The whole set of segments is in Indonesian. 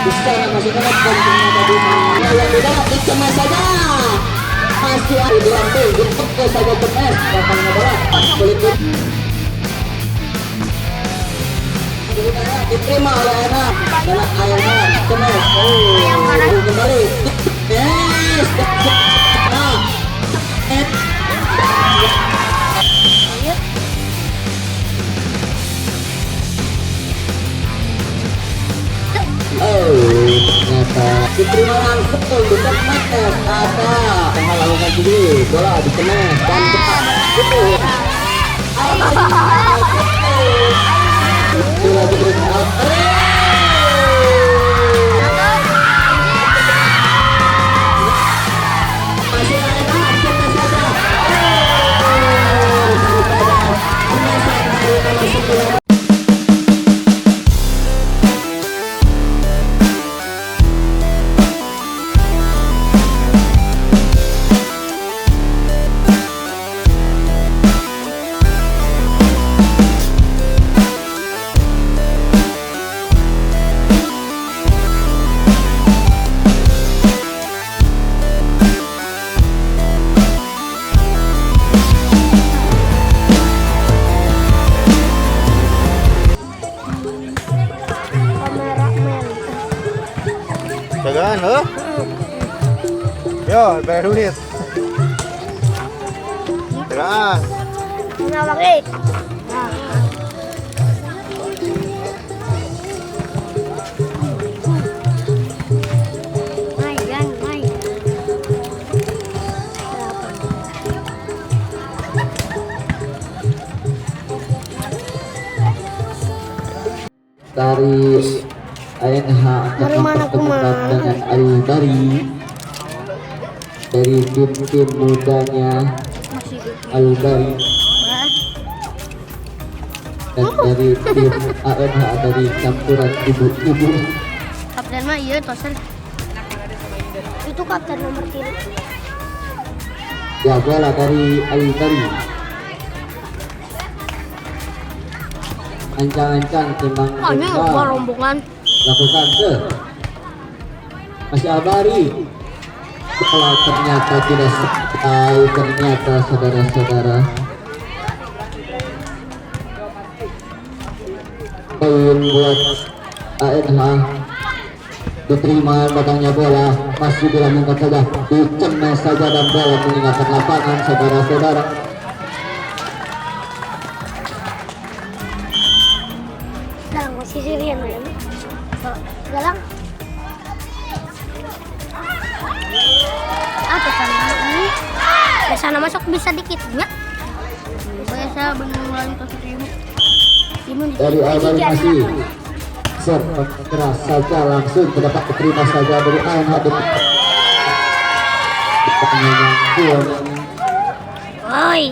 Bisa masih dapat dan ternyata yang tidak dikemas saja. Masih ada di lantai, dipukul saja kemas. Datangnya bola, kulit diterima oleh anak adalah ayahnya kemas. Kembali. Yes. Ternyata diterima langsung bukan Marquez ada menghalalkan sendiri bola dikemas dan cepat itu bola diberikan masih ada kita saja jagaan loh. Yo, bayar duit. Jagaan. Nawak eh. dari ANH akan mempertemukan dengan Al-Bari dari tim mudanya Al-Bari dan dari tim ANH dari campuran ibu-ibu. Kapten mah iya tosan. Itu kapten nomor 3. Ya bola dari Al-Bari. Ancang-ancang timbang rombongan lakukan ke masih Al-Bari. Kalau ternyata tidak sampai, ternyata saudara-saudara poin buat ANH. Diterima batangnya bola, masih dilambungkan saja, dikemas saja dan bola meninggalkan lapangan saudara-saudara. Galang masih sirian ya. Galang. Ini ke sana masuk bisa dikit ya. Biasa benulan ke timu. Dari awal masih serve keras saja langsung terdapat diterima saja dari ANH. Oi.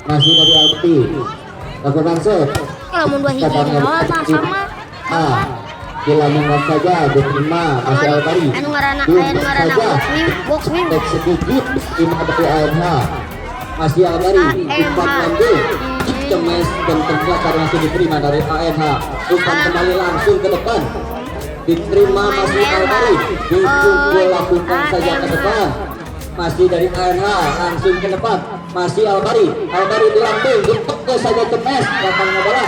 Masih dari Alti lakukan serve. Kalau mau 2 hiji sama. Dilambungkan saja diterima masih Al-Bari. Anu ngaranna box wing. Sedikit terima dari ANH. Masih Al-Bari umpan ngambil cemes dan ternyata langsung diterima dari ANH. Umpan kembali langsung ke depan diterima masih Al-Bari. Dipukul lakukan saja ke depan masih dari ANH langsung ke depan masih Al-Bari. Al-Bari dilambung dipukul saja ke mes datangnya bola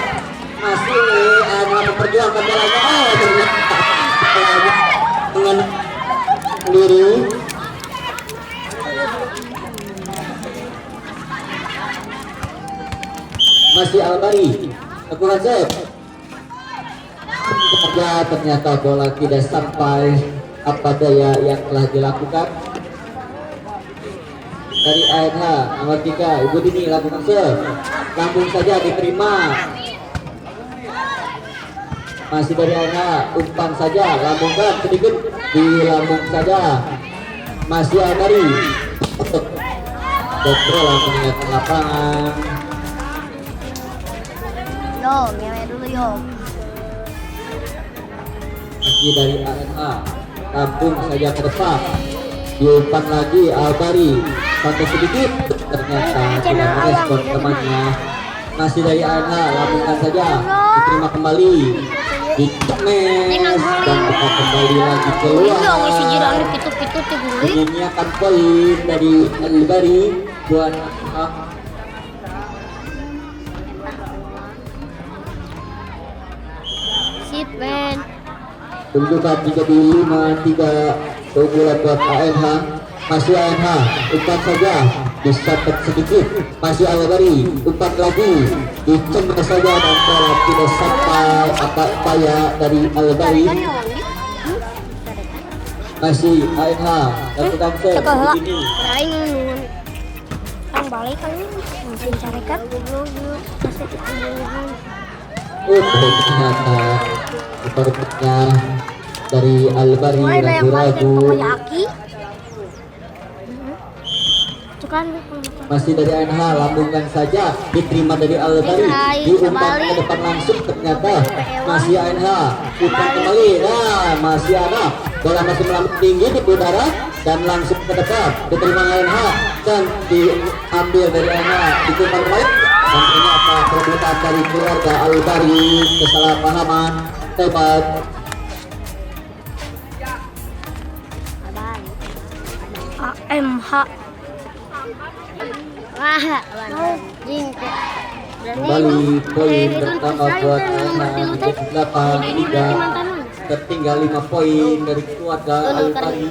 masih ANH memperjuangkan bolanya. Ternyata dengan sendiri masih Al-Bari lakukan save. Ternyata bola tidak sampai apa daya yang telah dilakukan dari ANH nomor 3 Ibu Dini lakukan save. Lambung saja diterima masih dari ANH. Umpan saja lambungkan sedikit dilambung saja masih Al-Bari. Kontrol meninggalkan lapangan. Yo, ngewe dulu yo. Masih dari ANH lambung saja ke depan diumpan lagi Al-Bari sampai sedikit ternyata tidak merespon temannya. Masih dari ANH lambungkan saja diterima kembali Dikemes dan kita kembali lagi keluar. Iya, ngisi jiran pitu-pitu tiguli. Menyiapkan poin dari Al-Bari buat Sit Ben. tunjukkan 35-3 keunggulan buat ANH. Masih ANH, umpan saja disapet sedikit. Masih Al-Bari, umpan lagi dicemas saja dan bola tidak sampai apa-apa dari Al-Bari. Masih ANH lakukan serve ini. Lain nun. Kang balik kan mungkin carikan masih ketemu. Ternyata sepertinya dari Al-Bari ragu-ragu. Itu kan masih dari ANH, lambungkan saja, diterima dari Al-Bari, diumpan ke depan langsung, ternyata masih ANH, umpan kembali, nah masih ada, bola masih melambung tinggi di udara dan langsung ke depan, diterima ANH dan diambil dari ANH, diumpan kembali dan ternyata perebutan dari keluarga Al-Bari, kesalahpahaman, hebat. AMH. Wah, Kembali poin pertama buat ANH, 8-3, tertinggal 5 poin dari keluarga Al-Bari.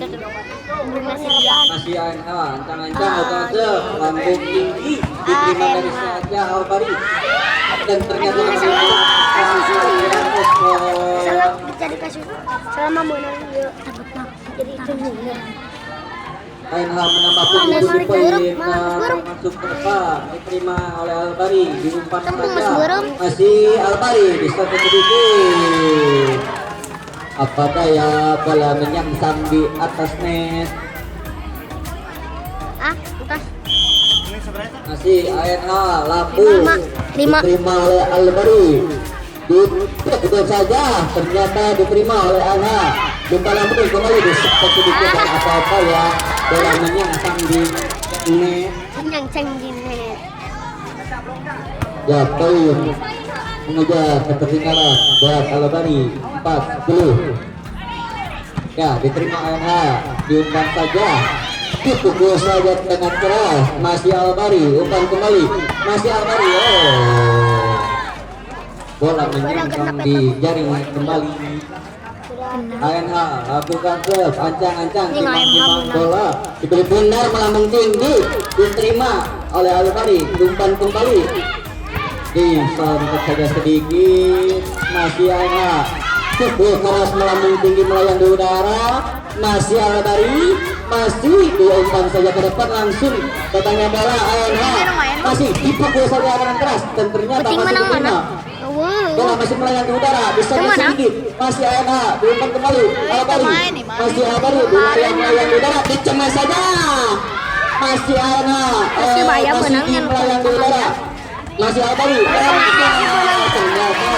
Masih ANH, ancang-ancang Al-Bari, lambung tinggi, diterima dari saja Al-Bari dan ternyata selama menang yuk jadi itu ANH menambah 7 poin masuk ke depan, diterima oleh Al-Bari, diumpan saja masih Al-Bari bisa sedikit, apa daya bola menyangsang di atas net. Masih ANH lambung diterima oleh Al-Bari, betul saja ternyata diterima oleh ANH, jumpa lambung kembali disebut sedikit dan apa-apa ya bola menyangsang di net. Ya poin mengejar ketertinggalan buat Al-Bari 40. Ya diterima ANH, diumpan saja, dipukul saja dengan keras, masih Al-Bari, umpan kembali, masih Al-Bari, bola menyangsang di jaring kembali. ANH lakukan serve, ancang-ancang, timbang-timbang bola diberi benar melambung tinggi, diterima oleh Al-Bari, umpan kembali, disontek saja sedikit, masih ANH, pukul keras melambung tinggi melayang di udara, masih Al-Bari, masih diumpan saja ke depan langsung datangnya bola ANH, masih dipukul saja dengan keras dan ternyata masih diterima. Bola masih melayang di udara, bisa sedikit, masih ANH, diumpan kembali Al-Bari, masih Al-Bari, melayang di udara, dicemas saja, masih ANH, masih melayang di udara, masih Al-Bari, ternyata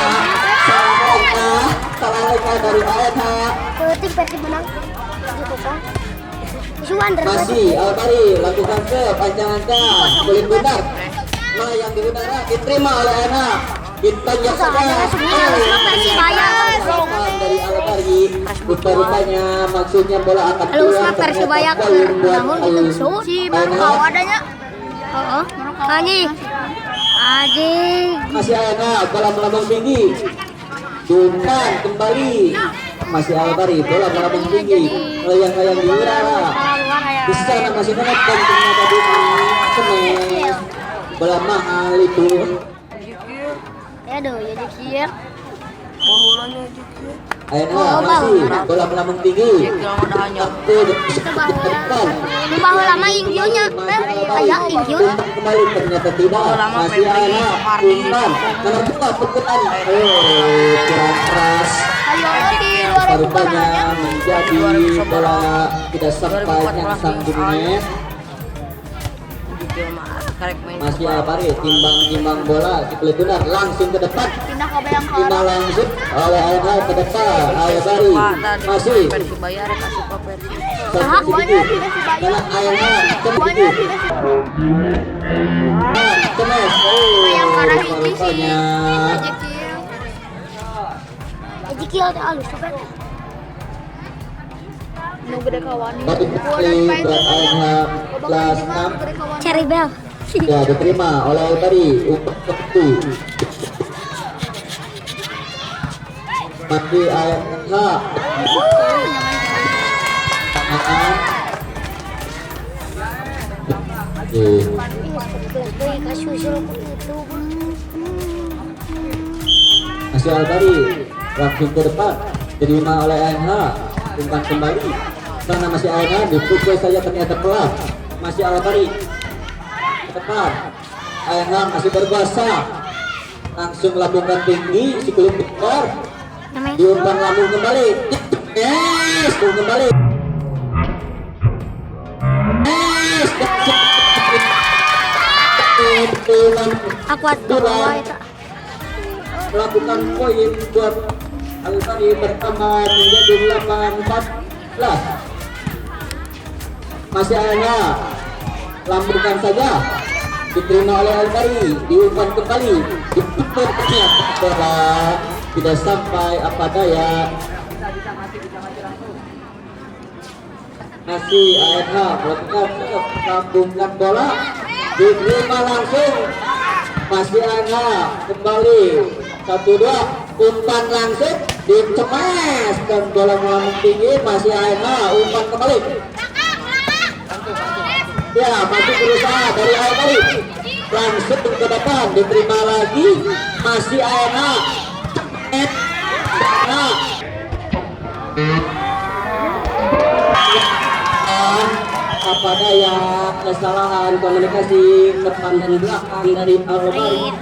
salah langkah dari ANH, masih Al-Bari lakukan serve, ancang-ancang, kulit benar, melayang di udara, diterima oleh ANH, ditanjak saja dari Al-Bari, rupanya maksudnya bola akan keluar, ternyata poin buat masih ANH, bola melambung tinggi, diumpan kembali, masih Al-Bari, bola melambung tinggi, melayang-layang di udara, di sana masih menet dan ternyata dikemes, bola mahal itu. Aduh, ya dikir. ANH masih bola melambung tinggi, Bahu lama injunya, kayak inju. kembali ternyata tidak, masih ANH, umpan menemukan pukulan, kurang keras, rupanya menjadi bola tidak sampai nyangsang di net. Masih Al-Bari, timbang bola dipelih benar langsung ke depan, pindah langsung oleh ANH ke depan. Al-Bari masih sedikit karena ANH sedikit cemas, rupanya skill teh alus tuh kan. Nu gede kawan. Batu kembali berat ANH kelas 6 Cherry Bell. ya diterima oleh Albari umpan ke-1. Mati ANH masih Albari langsung ke depan diterima oleh ANH umpan kembali karena masih ANH dipukul saja ternyata pelan masih Albari ke depan ANH masih berkuasa langsung lambungkan tinggi sebelum keluar diumpan lambung kembali yes kembali Akuat ke bawah itu. melakukan poin buat Albari pertama menjadi 8-14 masih ANH lambungkan saja diterima oleh Albari diumpan kembali dipukul bola tidak sampai apa daya masih ANH melakukan lambungkan bola diterima langsung masih ANH kembali 1-2 umpan langsung dicemes dan bola melambung tinggi masih ANH umpan kembali ya masih berusaha dari Albari langsung ke depan diterima lagi masih ANH apa daya kesalahan komunikasi depan dan belakang dari Albari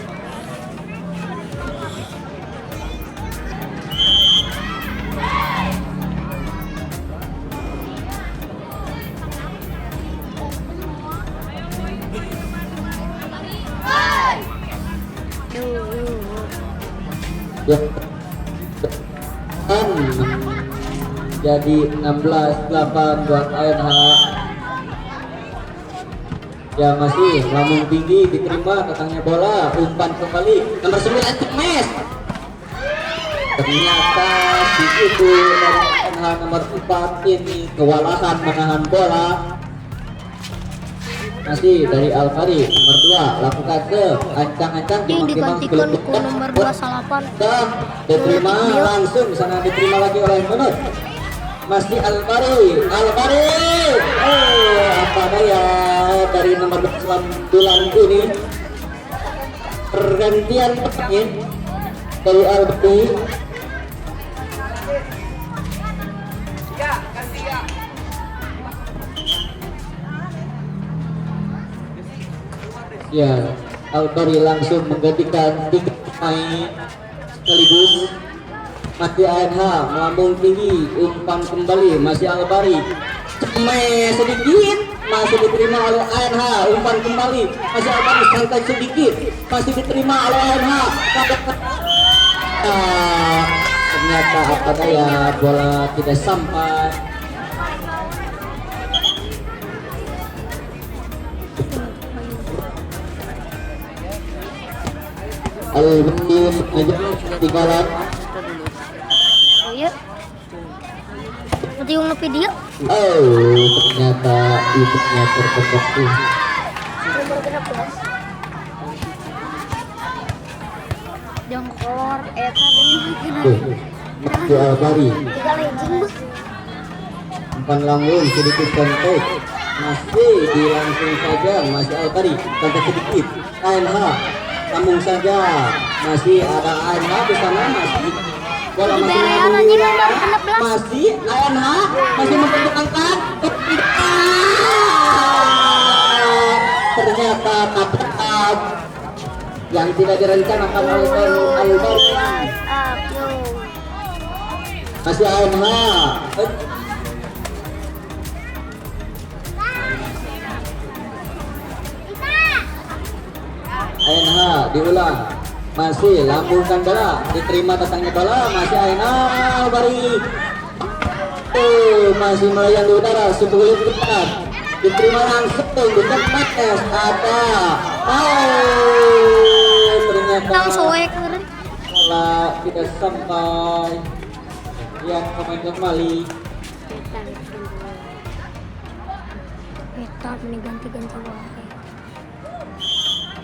ya jadi 16-8 buat ANH ya masih lambung tinggi diterima datangnya bola umpan kembali nomor 9 Cemes ternyata di situ dari ANH nomor 4 ini kewalahan menahan bola masih dari Albari nomor 2 lakukan ke ancang-ancang Digantikan ke nomor 28. dan diterima langsung sana diterima lagi oleh Menut masih Albari apa daya dari nomor 9 bulan ini pergantian petangnya dari Albari ya Albari langsung menggantikan 3 pemain sekaligus masih ANH melambung tinggi umpan kembali masih Albari cemes sedikit masih diterima oleh ANH umpan kembali masih Albari santai sedikit masih diterima oleh ANH ternyata apa daya bola tidak sampai Albari aja tinggalan Iya. Nanti yung video. ternyata ibunya terpotong tuh. Nomor berapa? Yang kolor eta Itu Albari. 3 legend bu. Umpan lambung sedikit kontak. Masih dilangsung saja masih Albari kontak sedikit. ANH lambung saja masih ada ANH di sana masih. Bola masih masih ANH masih mempertahankan ternyata tetap yang tidak direncanakan oleh Albari masih ANH ANH diulang masih lambungkan bola diterima datangnya bola masih ANH Albari masih melayang di udara sebelum depan diterima langsung di tempat tes ada ternyata bola tidak sampai yang pemain kembali. Kita ini ganti-ganti wae.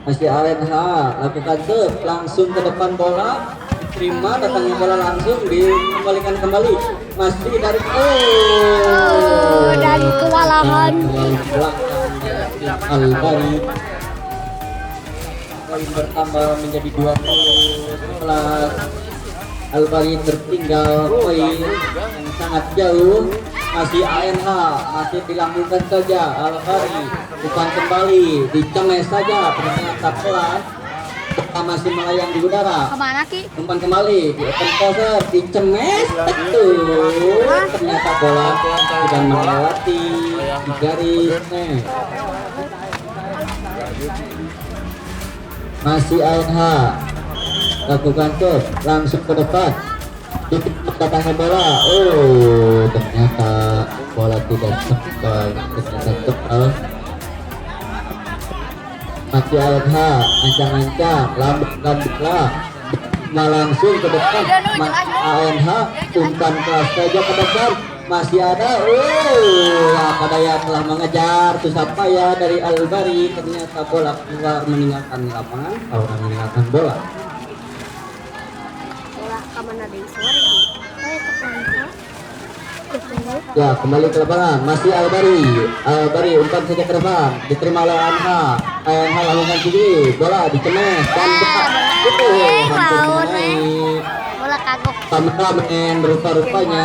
Masih ANH lakukan serve langsung ke depan bola, terima datangnya bola langsung dikembalikan kembali. Masih dari Dan kewalahan. Al-Bari poin bertambah menjadi 20 Al-Bari tertinggal poin yang sangat jauh. Masih ANH masih dilambungkan saja. Al-Bari bukan kembali dicemes saja, ternyata pelan masih melayang di udara. Kemana Ki? Umpan kembali di open cover dicemes betul, ternyata bola sudah melewati di garis net. Masih ANH lakukan serve langsung ke depan, datangnya bola, ternyata bola tidak tebal, ternyata tebal. Masih ANH ancang-ancang lambung-lambunglah langsung ke depan. ANH umpan keras saja ke depan, masih ada. Kadaya telah mengejar susah payah dari Al-Bari, ternyata bola keluar meninggalkan lapangan. Orang meninggalkan bola. Bola ke mana deh sore? Ke pantai. Ya, kembali ke lapangan. Masih Al-Bari umpan saja ke depan, diterima oleh ANH. ANH lakukan tinggi, bola dicemes dan dekat. Hampir naik. Bola kagok. Kameramen rupa-rupanya.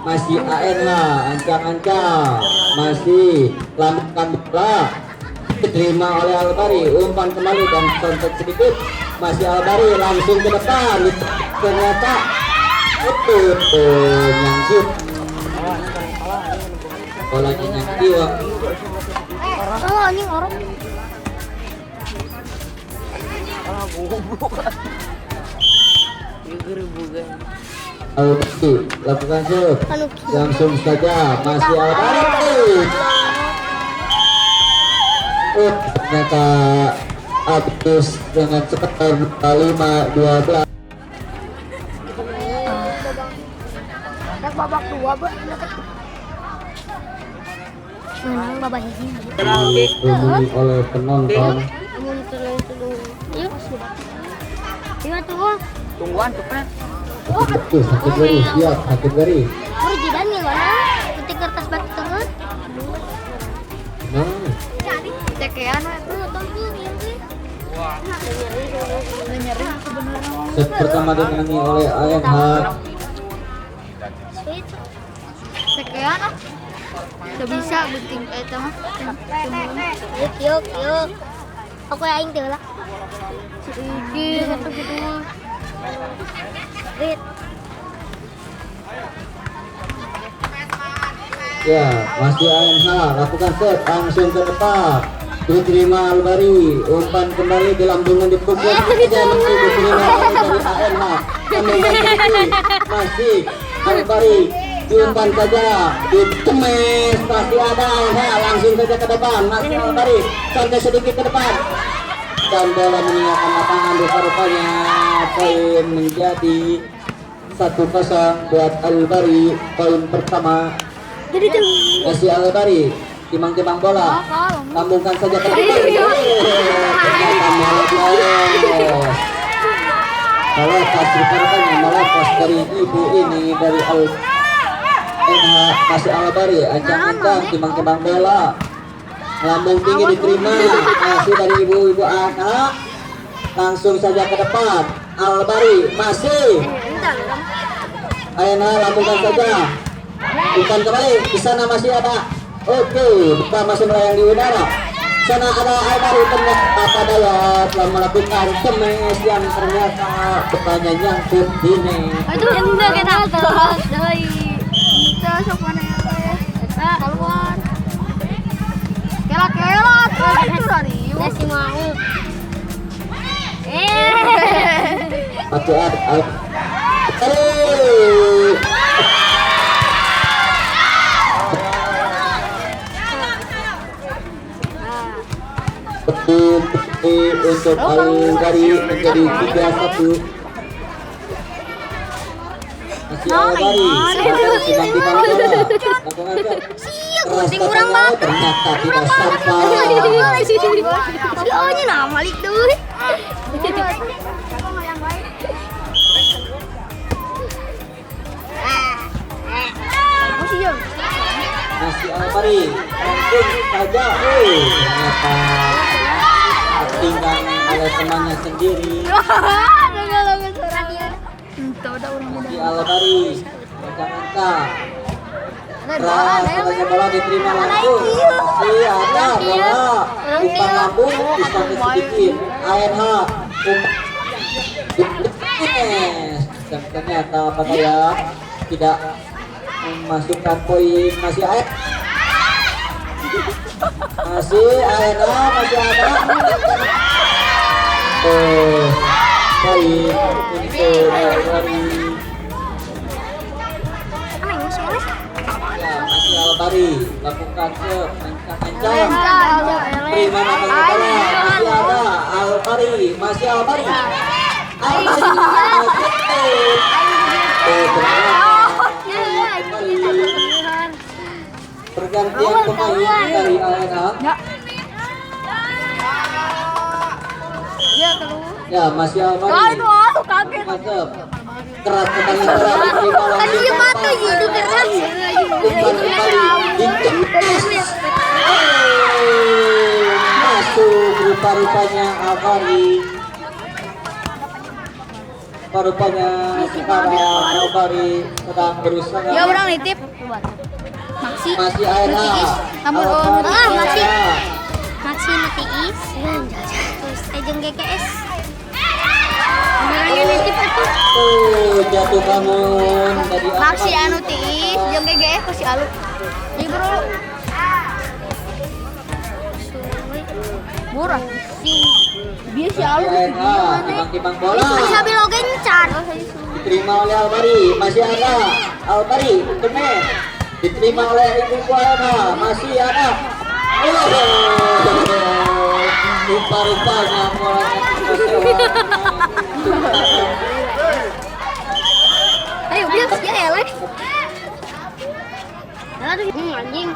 Masih ANH ancang-ancang, masih lambungkan bola, diterima oleh Al-Bari, umpan kembali dan kontak sedikit. Masih Al-Bari langsung ke depan, ternyata nyangkut bolanya, nyangkut. Anjing orang. Al-Bari lakukan serve langsung saja. Masih Al-Bari, ternyata habis dengan skor 5-12. Babak 2 menang babak hiji. Ditemui oleh penonton. Yuk sudah. Iya tuh. Tungguan tuh kan. Betul, sakit beri, siap, sakit beri. Jidan nih mana? Putih kertas batu tengah. Cekean itu Set pertama dimenangi oleh ANH. Sekian ah. Udah bisa penting eta mah. Yuk. Aku aing teh lah. Iki satu gitu mah. Ya, masih ANH lakukan set langsung ke depan. Diterima Al-Bari, umpan kembali di lambungan dipukul saja, masih diterima oleh dari ANH. Masih Al-Bari diumpan saja, ditemes, masih ada ANH langsung saja ke depan. Masih Al-Bari sampai sedikit ke depan dan bola meninggalkan lapangan. Rupanya poin menjadi 1-0 buat Al-Bari, poin pertama. Jadi tuh. Masih Al-Bari timang-timang bola, lambungkan saja ke depan. Ternyata melepas. Melepas rupanya, melepas dari ibu ini dari ANH. Masih Al-Bari ancang-ancang timang-timang bola, lambung tinggi diterima, masih dari ibu-ibu anak, langsung saja ke depan. Al-Bari masih ANH, lambungkan saja, bukan kembali di sana masih ada. Oke, kita masih melayang di udara. Sana ada Al-Bari, ternyata Kadaya telah melakukan cemes yang ternyata bertanya nyangkut di net. Itu enggak kita terus dari kita sok mana ya kita keluar kelak itu dari si mau Masih ada untuk Al-Bari menjadi 3-1. Masih Al-Bari. Timbang-timbang bola. Lakukan ke. Keras katanya, ternyata tidak sampai. Si O-nya nama lik tuh. Masih Al-Bari. Langsung saja. Ternyata tinggal oleh temannya sendiri. Masih Al-Bari. Jangan keras katanya, bola diterima langsung. Masih ada bola. Umpan lambung disampai sedikit. ANH. Dan ternyata apa ya, tidak memasukkan poin. Masih ANH. Masih ANH, masih ada. Poin untuk Al-Bari. Ya, masih Al-Bari lakukan ke kencang-kencang. Terima namanya bola. Masih ada Al-Bari, masih Al-Bari. Pergantian pemain dari ANH. Ya, masih Al-Bari. Mantap. Keras kembali bola diterima langsung. Umpan kembali. Masuk rupa-rupanya Al-Bari. Rupanya sekarang Al-Bari sedang berusaha. Ya orang nitip. Masih ANH. Maxi nutiis. Terus ajeng GKS. Jatuh bangun dari Maxi anu tiis jeung GGS ku si Alu. Ieu bro. Murah sih. Biar si Alu timbang bola. Bisa bilo gencar. Diterima oleh Al-Bari, masih ada Al-Bari, kemen. Diterima oleh Ibu Kuala, masih ada. Rupa-rupanya bolanya ayo biar dia elek. Anjing.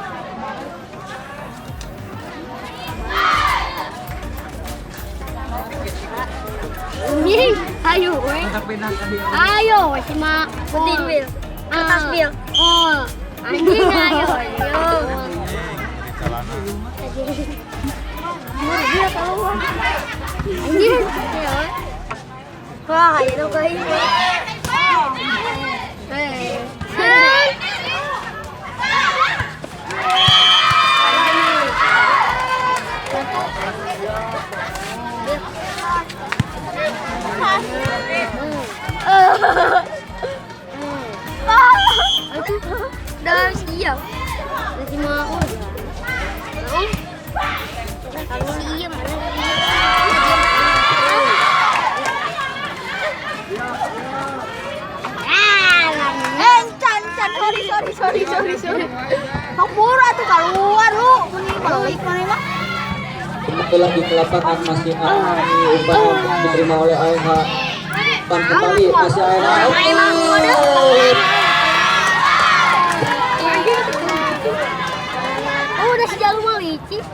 Anjing, ayo we. Ayo si mak penting bil. Atas bil. Oh, anjing ayo. Dia tahu. Anjing. Wah, itu kayak. Dah siap. Jadi mau. Kalau siap sorry. Kapura tuh keluar lu. Kalau ikon mah. Kembali lagi ke lapangan masih umpan diterima oleh ANH. Umpan kembali masih ANH. Oh udah si Jalu mah licik.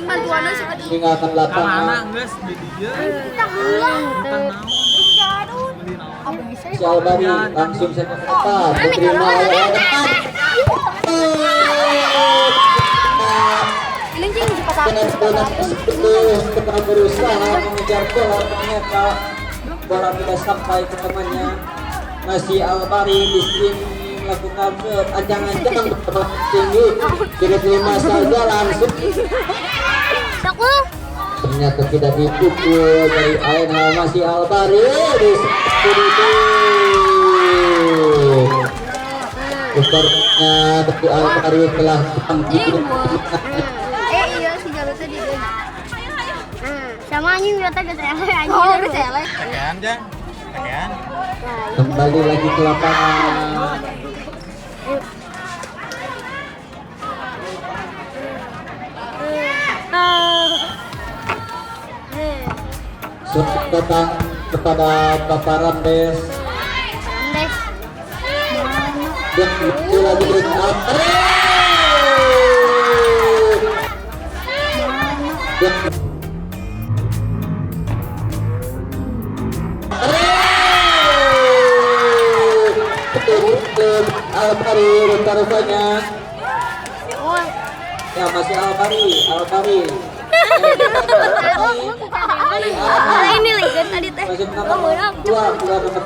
Bantuannya suka di. Tinggalkan lapangan. Kita pulang. Si Al-Bari langsung saja ke depan. Diterima oleh ANH. Benar-benar sedang berusaha mengejar bola, ternyata bola tidak sampai ke temannya. Masih Al-Bari di sini melakukan anjang-anjang tinggi, diterima saja langsung. Ternyata tidak dipukul dari ANH. Masih Al-Bari di situ. Ukurnya dari Al-Bari telah tampil. Iya si Jalu tadi. Sama anjing biar tadi anjing. Oh, udah selek. Tekan, Jang. Tekan. Kembali lagi ke lapangan. Selamat datang kepada Bapak Ramdes. Dan itu lagi Alpari. Alpari rupa-rupanya ya masih Alpari ini lagi tadi teh. masih nomor 2 nomor 8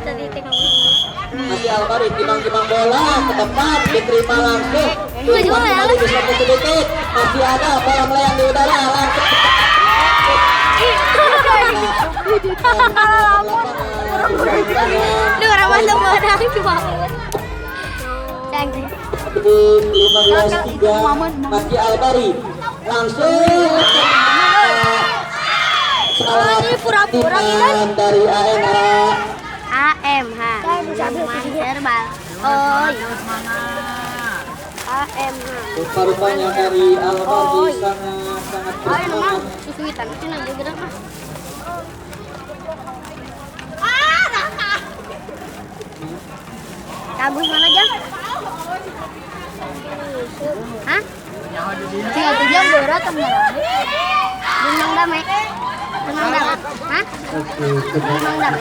Tadi teh kamu. masih Alpari timang-timang bola ke depan diterima langsung Nggak jual ya? bisa sedikit masih ada bola melayang di udara langsung Duh, ramah semua orang cuma. Canggih. 15-3 masih Alpari langsung salah pura-pura timan dari AMH Zaman Herbal. Oh iya. AMH. rupa-rupanya dari Alpari sangat Ayo bersemangat. mang, susuitan itu nanti gerak mah. Kabus mana jam? Hah? Tinggal 3 berat teman. Bintang damai. Bintang damai. Hah? Oke, Bintang damai.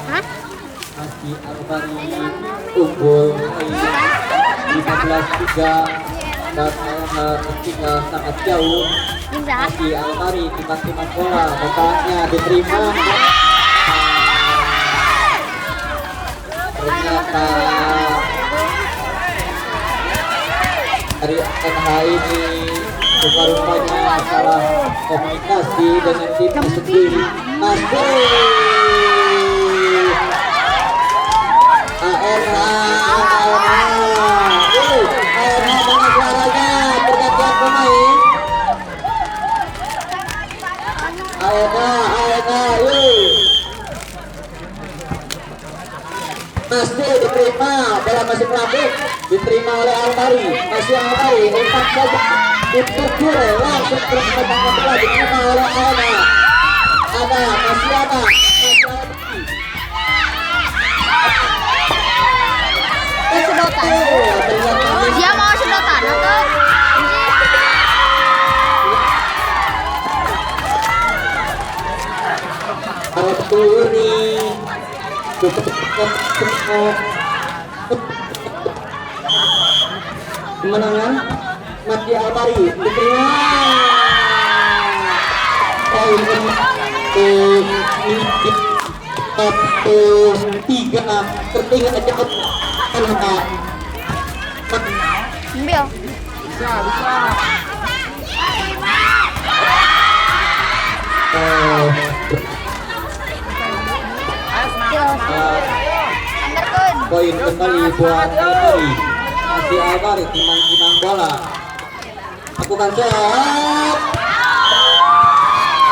Hah? masih Alpari unggul 15-3 dan AMH tertinggal sangat jauh. Bisa. Masih Alpari timang-timang bola bapaknya diterima ternyata dari AMH ini rupa-rupanya masalah komunikasi dengan tim sendiri. Masih AMH dengan suaranya pergantian pemain. AMH masih diterima, bola masih melambung, diterima oleh Alpari, masih Alpari umpan saja diterjur langsung terus menembakkan bola diterima oleh AMH. Masih ada Sedotan. ternyata Dia mau sedotan atau? Alpuri kemenangan masih Alpari diterima poin tiga tertinggal cepat menang. Ambil. Poin kembali buat Alpari. Masih Alpari timang-timang bola. Lakukan shot.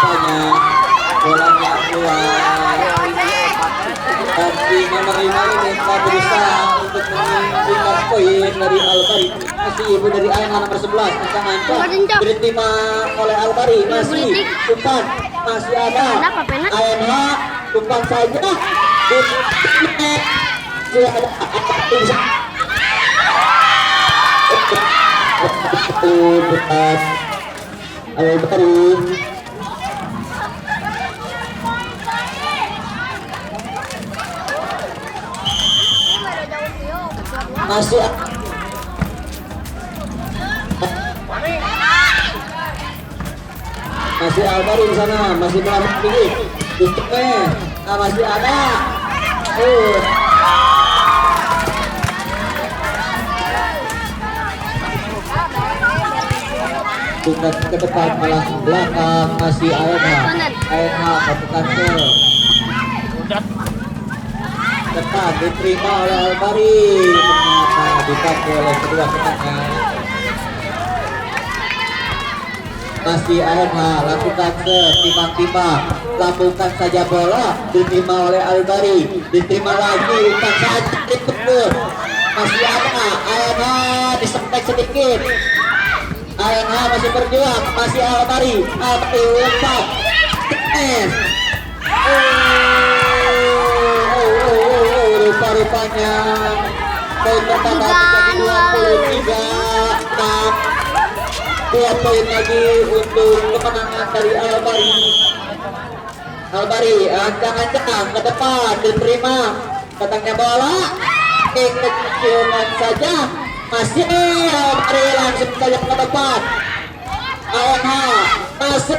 Banyak bolanya keluar. Dan nomor 5 ini telah berusaha untuk mengincar poin dari Alpari. Masih ibu dari AMH nomor 11 pasangan diterima oleh Alpari. Masih umpan masih ada AMH umpan saja. Berat Alpari masih Alpari di sana masih melambung tinggi masih ada bukan ke depan malah belakang masih AMH lakukan gol depan diterima oleh Alpari ternyata dipakai oleh kedua temannya. Masih AMH lakukan setimbang-timbang lambungkan saja bola diterima oleh Alpari diterima lagi umpan saja ditebus masih ada AMH disempet sedikit AMH masih berjuang masih Alpari umpan rupa-rupanya poin bertambah menjadi 23-6. 2 poin lagi untuk kemenangan dari Albari. Albari ancang-ancang ke depan, diterima datangnya bola, kekecilan saja, masih Albari langsung saja ke depan. ANH masih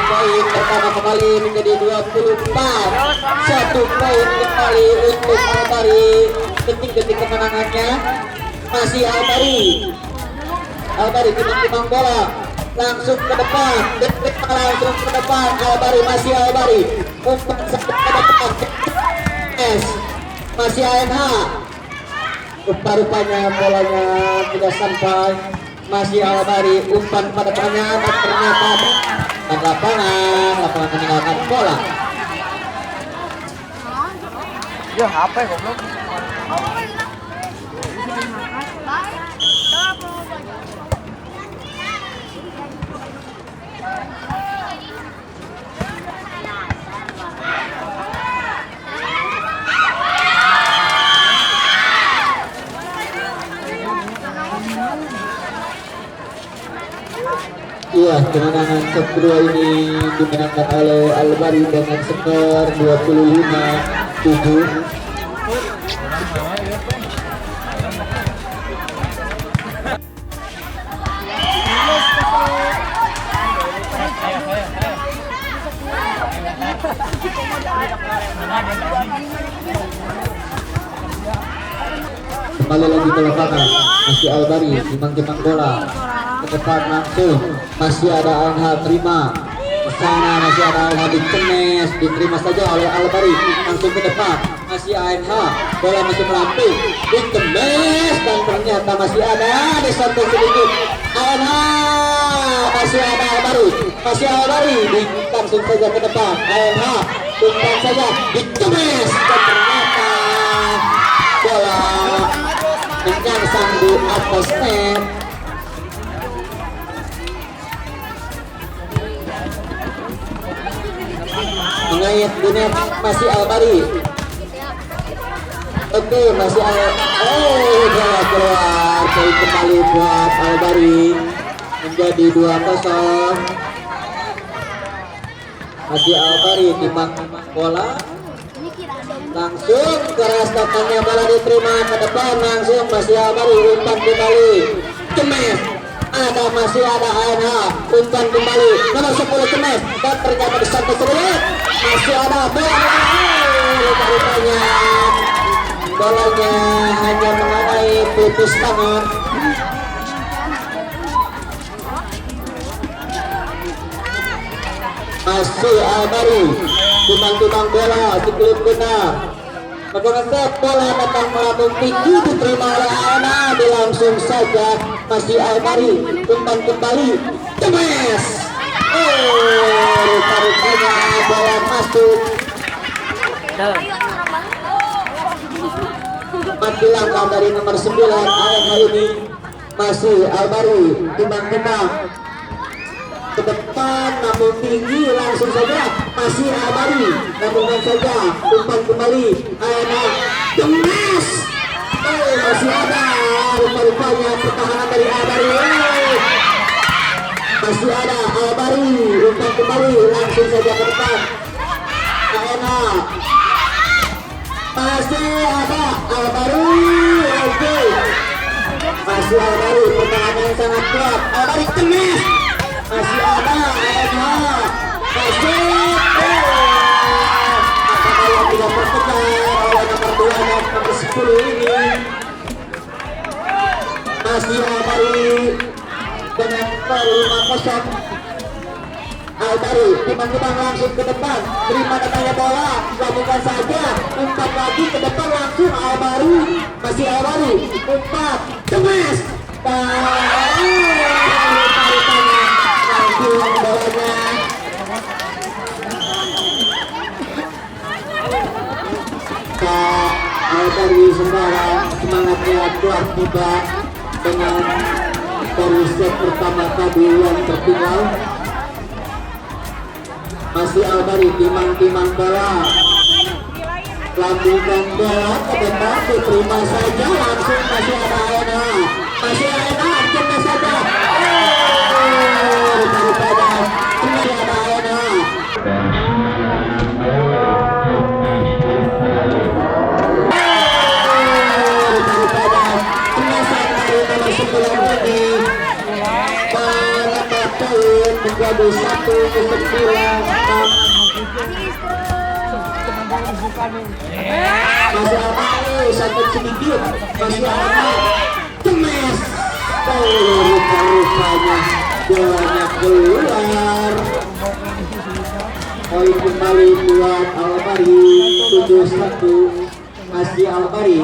poin pertama kembali menjadi 24. 1 poin kembali untuk Albari. Detik-detik kemenangannya masih Albari. Albari timbang bola langsung ke depan, langsung ke depan. Albari masih Albari, umpan sampai ke depan. Masih ANH. Rupa-rupanya bolanya tidak sampai. Masih Albari, umpan pada depannya dan ternyata lapangan meninggalkan bola. Ya HP goblok. Iya, kemenangan set kedua ini dimenangkan oleh Albari dengan skor 25-7. Kembali lagi ke lapangan, masih Albari timbang-timbang bola ke depan langsung, masih ada ANH terima di sana, masih ada ANH dikenes, diterima saja oleh Albari langsung ke depan, masih ANH bola masih melampung, dikenes dan ternyata masih ada disentuh sedikit ANH, masih ada Albari langsung saja ke depan, ANH umpan saja dikenes dan ternyata bola menyangsang di atas net. Mengayat di net masih Albari. Oke, masih bola keluar, poin kembali buat Albari menjadi 2-0. Masih Albari timbang bola langsung keras datangnya bola diterima ke depan langsung masih Albari umpan kembali Cemes, masih ada ANH umpan kembali nomor 10 Cemes dan ternyata disantai sedikit masih ada bola rupanya bolanya hanya mengenai pelipis tangan. Masih Albari timbang-timbang bola dikelip benar menggunakan bola datang melambung tinggi diterima oleh ANH langsung saja masih Albari umpan kembali Cemes, rupanya bola masuk mati langkah dari nomor 9 ANH ini. Masih Albari timbang-timbang ke depan namun tinggi langsung saja masih Albari namun saja umpan kembali ANH Cemes, masih ada rupa-rupanya pertahanan dari Albari, masih ada Albari umpan kembali langsung saja ke depan ANH, masih ada Albari. Oke, masih Albari pertahanan yang sangat kuat. Albari Cemes, masih ada ANH masih apakah yang tidak tertekan oleh nomor 2 dan nomor 10 ini. Masih Albari dengan skor 5-0. Albari timbang-timbang langsung ke depan terima datangnya bola lakukan saja umpan lagi ke depan langsung Albari, masih Albari umpan Cemes bolanya Albari sekarang semangatnya kuat tiba dengan dari set pertama tadi yang tertinggal. Masih Albari timang-timang bola lambungkan bola ke depan, diterima saja langsung. Masih ada ANH, masih ANH, cepat saja. Daripada masih ada ANH. Menjadi 1-9. Masih aman, sakit sedikit, masih aman. Temes, rupa-rupanya bolanya keluar. Poin kembali buat Al-Bari, 7-1. Masih Al-Bari,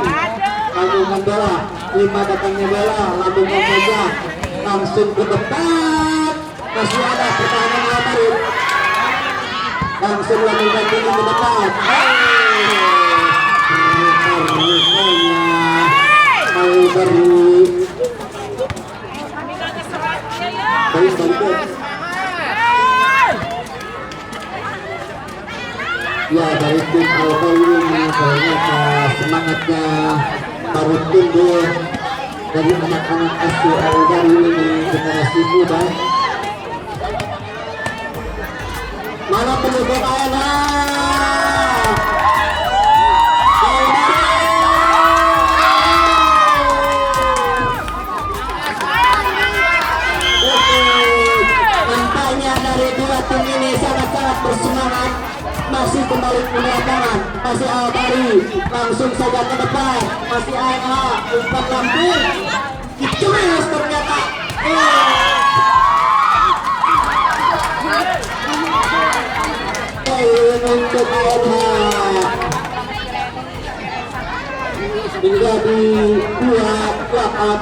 lambungkan bola, 5 datangnya bola, lambungkan saja, langsung ke depan. Masih ada pertahanan Al-Bari, langsung lambungkan ini ke depan. Ya, dari tim Al-Bari ini ternyata semangatnya baru tumbuh dari anak-anak asuh Al-Bari ini, generasi muda. Mana pendukung nampaknya dari dua tim ini sangat-sangat bersemangat. Masih kembali ke lapangan, masih Al-Bari, langsung saja ke depan, masih ANH, umpan lambung, itu ternyata. Untuk ANH menjadi 2-8.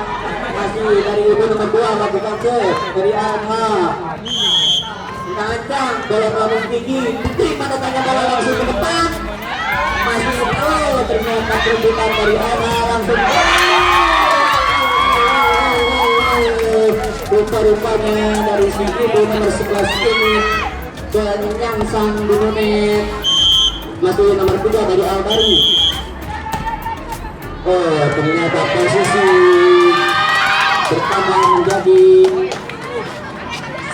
Masih dari ibu nomor 2 lakukan set dari ANH. Kencang, bola melambung tinggi, terima datangnya bola langsung ke depan. Masih ternyata kerubutan dari ANH langsung. Rupa-rupanya dari si ibu nomor 11 ini dan nyangsang di menit. Masih nomor 3 dari Al-Bari. Oh, ternyata posisi bertambah menjadi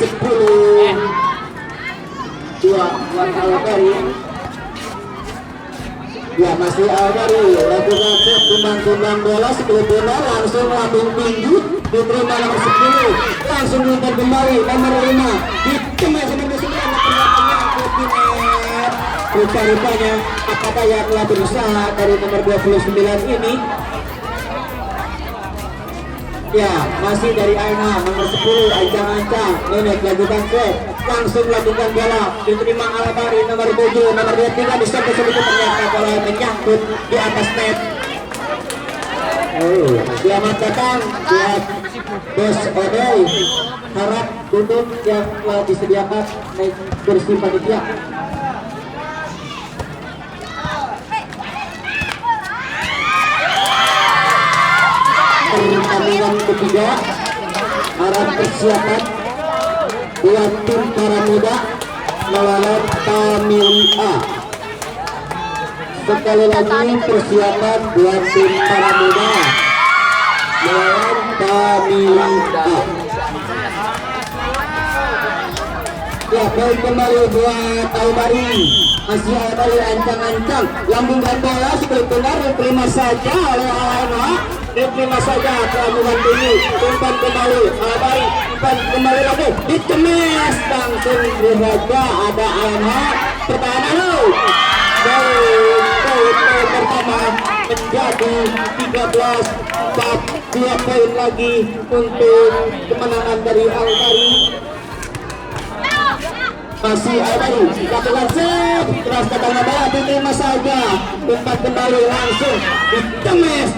10-2 buat Al-Bari. Ya, masih Al-Bari lakukan set, tumbang bola, 10 bola langsung lambung tinggi, diterima nomor 10, langsung muter kembali nomor 5, ditemes nomor 9. Rupa-rupanya apakah yang telah berusaha dari nomor 29 ini. Ya, masih dari ANH nomor 10, ancang-ancang Nenek lakukan set, langsung lakukan bola, diterima Al-Bari nomor 7, nomor 23 bisa sedikit, ternyata bola menyangkut di atas net. Oh, selamat datang buat Bos Odoi, harap duduk yang telah disediakan naik kursi panitia. Pertandingan ketiga, harap persiapan buat tim para muda melawan Tamil A. Sekali lagi persiapan buat tim para muda melawan Tamil A. Ya, poin kembali buat Al-Bari. Masih Al-Bari ancang-ancang, lambungkan bola sebelum benar, diterima saja oleh ANH. Diterima saja pelabuhan tinggi, umpan kembali Al-Bari, umpan kembali lagi, ditemes langsung dibaca, ada ANH. Pertahanan lo poin pertama menjadi 13, 2 poin lagi untuk kemenangan dari Al-Bari. Masih Al-Bari lakukan set, keras datangnya bola, diterima saja, umpan kembali langsung ditemes.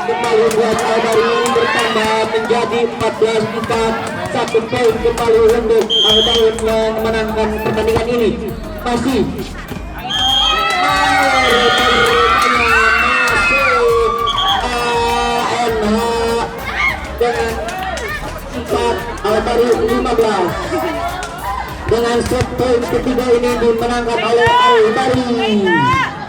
Kembali buat Al-Bari bertambah menjadi 14-4, 1 poin kembali untuk Al-Bari memenangkan pertandingan ini. Masih ANH dengan 4, Al-Bari 15. dengan set poin ketiga ini dimenangkan oleh Al Bari.